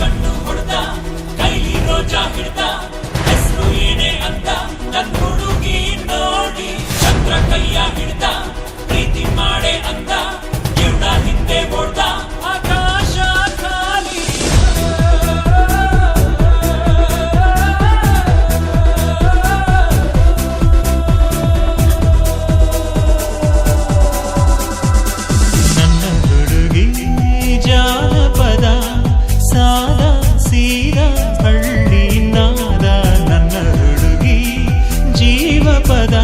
ಕಣ್ಣು ಹೊಡೆದ ಕೈಲಿ ರೋಜಾ ಹಿಡ್ದ ಹೆಸರು ಏನೇ ಅಂತ ನನ್ ಹುಡುಗಿ ನೋಡಿ ಚಂದ್ರ ಕೈಯ ಹಿಡ್ದ ಪ್ರೀತಿ ಮಾಡೆ ಅಂದ ಇವಳ ಹಿಂದೆ ಓಡ್ದ ಆಕಾಶ ಖಾಲಿ ನನ್ನ ಹುಡುಗಿ ಜಾನಪದ ಸಾದಾ ಸೀದಾ ಹಳ್ಳಿ ನಾದ ನನ್ನ ಹುಡುಗಿ ಜೀವಪದ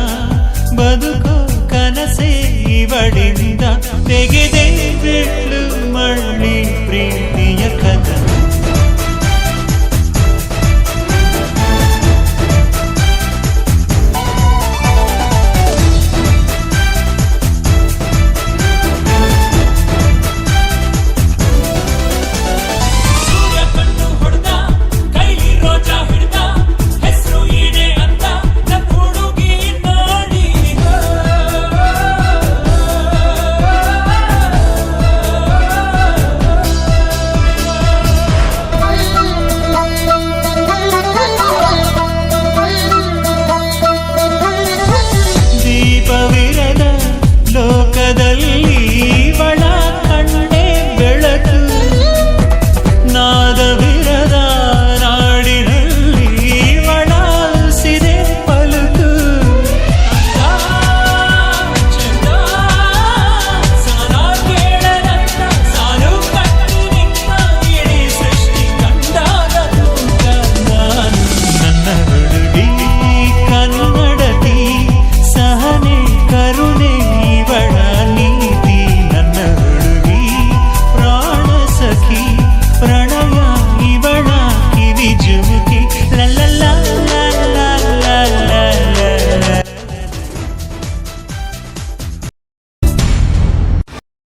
ಬದುಕೋ ಕನಸೇ ಇವಳಿಂದ ತೆಗೆದೆ